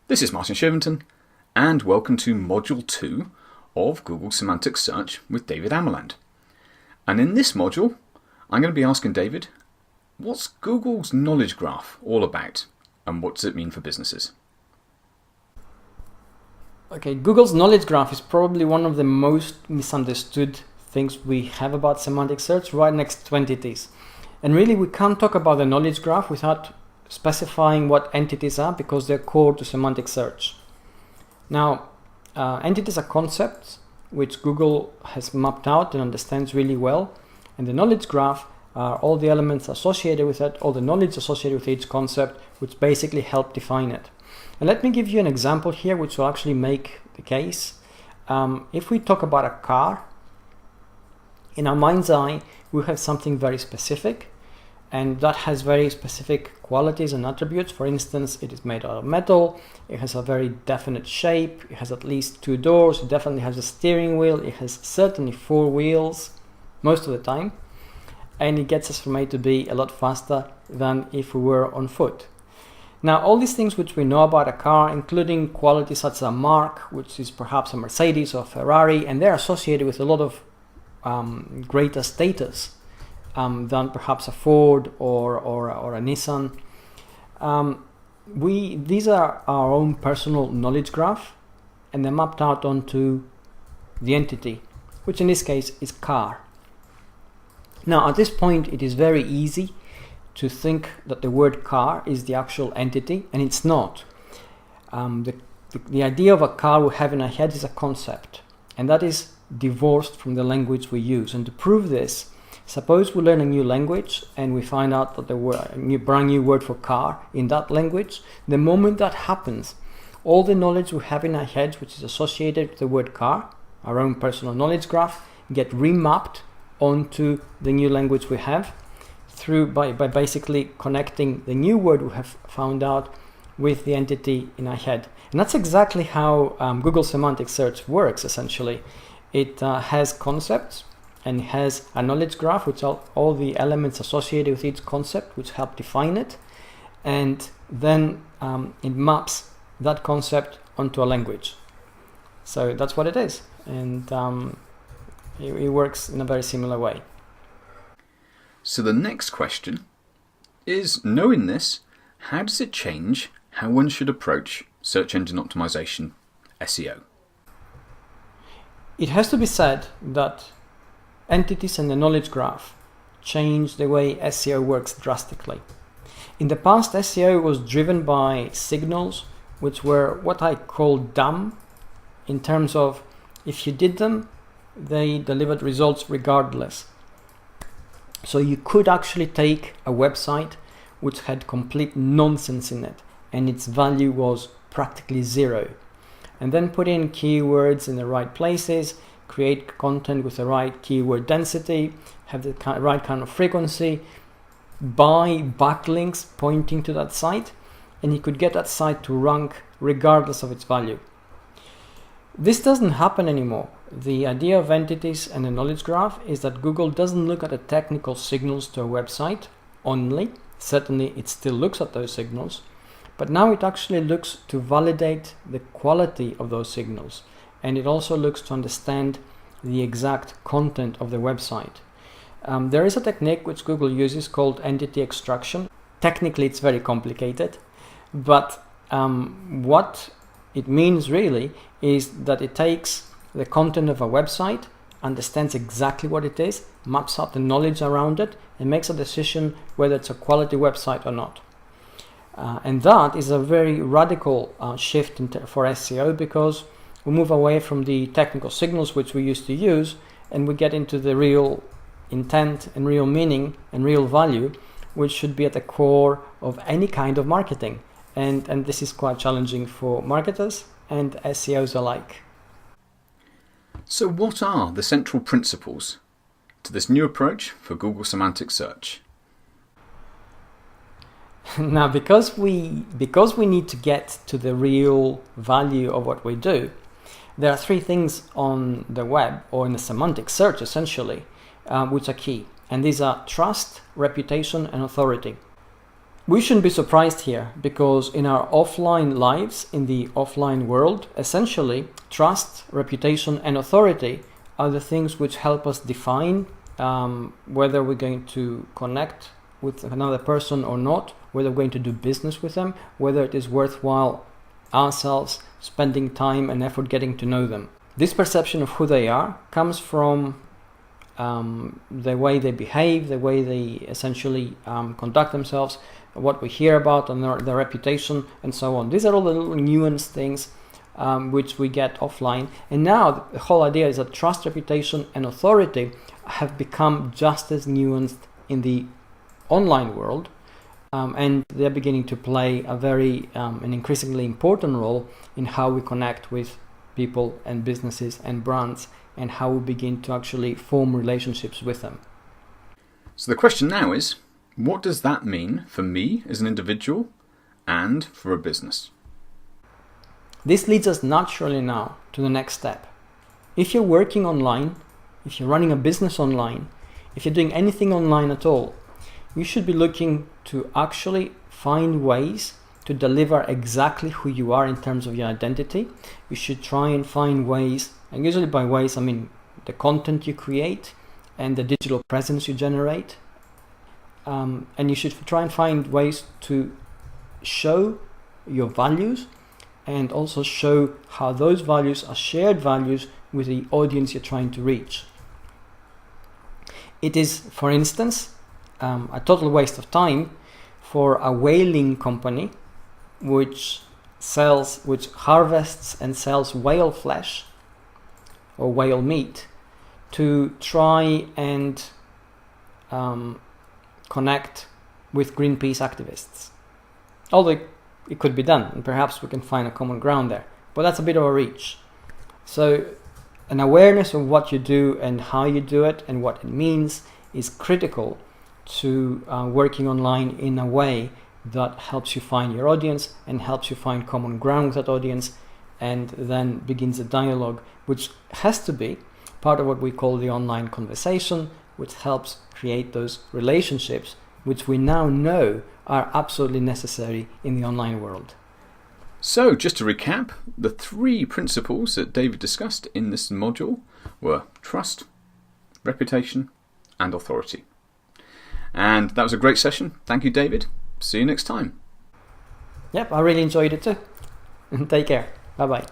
This is Martin Shervington, and welcome to Module 2 of Google Semantic Search with David Amerland. And in this module, I'm going to be asking David, what's Google's knowledge graph all about, and what does it mean for businesses? Okay, Google's knowledge graph is probably one of the most misunderstood things we have about semantic search, right next to entities. And really, we can't talk about the knowledge graph without specifying what entities are, because they're core to semantic search. Now, entities are concepts which Google has mapped out and understands really well, and the knowledge graph are all the elements associated with it, all the knowledge associated with each concept, which basically help define it. And let me give you an example here which will actually make the case. If we talk about a car, in our mind's eye we have something very specific, and that has very specific qualities and attributes. For instance, it is made out of metal, it has a very definite shape, it has at least 2 doors, it definitely has a steering wheel, it has certainly 4 wheels most of the time, and it gets us from A to B a lot faster than if we were on foot. Now, all these things which we know about a car, including qualities such as a mark, which is perhaps a Mercedes or Ferrari, and they're associated with a lot of greater status than perhaps a Ford or a Nissan. These are our own personal knowledge graph, and they're mapped out onto the entity, which in this case is car. Now, at this point, it is very easy to think that the word car is the actual entity, and it's not. The idea of a car we have in our head is a concept, and that is divorced from the language we use. And to prove this, suppose we learn a new language and we find out that there were a brand new word for car in that language. The moment that happens, all the knowledge we have in our heads which is associated with the word car, our own personal knowledge graph, get remapped onto the new language we have by basically connecting the new word we have found out with the entity in our head. And that's exactly how Google Semantic Search works, essentially. It has concepts and has a knowledge graph, which are all the elements associated with each concept, which help define it. And then it maps that concept onto a language. So that's what it is. And it works in a very similar way. So the next question is, knowing this, how does it change how one should approach search engine optimization, SEO? It has to be said that entities and the knowledge graph change the way SEO works drastically. In the past, SEO was driven by signals which were what I call dumb, in terms of if you did them, they delivered results regardless. So you could actually take a website which had complete nonsense in it and its value was practically 0, and then put in keywords in the right places, create content with the right keyword density, have the right kind of frequency, buy backlinks pointing to that site, and you could get that site to rank regardless of its value. This doesn't happen anymore. The idea of entities and the knowledge graph is that Google doesn't look at the technical signals to a website only. Certainly it still looks at those signals, but now it actually looks to validate the quality of those signals, and it also looks to understand the exact content of the website. There is a technique which Google uses called entity extraction. Technically it's very complicated, but what it means really is that it takes the content of a website, understands exactly what it is, maps out the knowledge around it, and makes a decision whether it's a quality website or not. And that is a very radical shift for SEO, because we move away from the technical signals which we used to use, and we get into the real intent and real meaning and real value, which should be at the core of any kind of marketing. And this is quite challenging for marketers and SEOs alike. So what are the central principles to this new approach for Google Semantic Search? Now, because we need to get to the real value of what we do, there are 3 things on the web, or in the semantic search essentially, which are key. And these are trust, reputation, and authority. We shouldn't be surprised here, because in our offline lives, in the offline world, essentially trust, reputation and authority are the things which help us define whether we're going to connect with another person or not, whether we're going to do business with them, whether it is worthwhile ourselves spending time and effort getting to know them. This perception of who they are comes from the way they behave, the way they essentially conduct themselves, what we hear about and their reputation and so on. These are all the little nuanced things which we get offline. And now the whole idea is that trust, reputation and authority have become just as nuanced in the online world, and they're beginning to play a very an increasingly important role in how we connect with people and businesses and brands, and how we begin to actually form relationships with them. So the question now is, what does that mean for me as an individual and for a business? This leads us naturally now to the next step. If you're working online, if you're running a business online, if you're doing anything online at all, you should be looking to actually find ways to deliver exactly who you are in terms of your identity. You should try and find ways, and usually by ways I mean the content you create and the digital presence you generate. And you should try and find ways to show your values and also show how those values are shared values with the audience you're trying to reach. It is, for instance, a total waste of time for a whaling company which harvests and sells whale flesh or whale meat to try and connect with Greenpeace activists. Although it could be done, and perhaps we can find a common ground there, but that's a bit of a reach. So an awareness of what you do and how you do it and what it means is critical to working online in a way that helps you find your audience and helps you find common ground with that audience, and then begins a dialogue which has to be part of what we call the online conversation, which helps create those relationships which we now know are absolutely necessary in the online world. So, just to recap, the 3 principles that David discussed in this module were trust, reputation, and authority. And that was a great session. Thank you, David. See you next time. Yep, I really enjoyed it too. Take care. Bye-bye.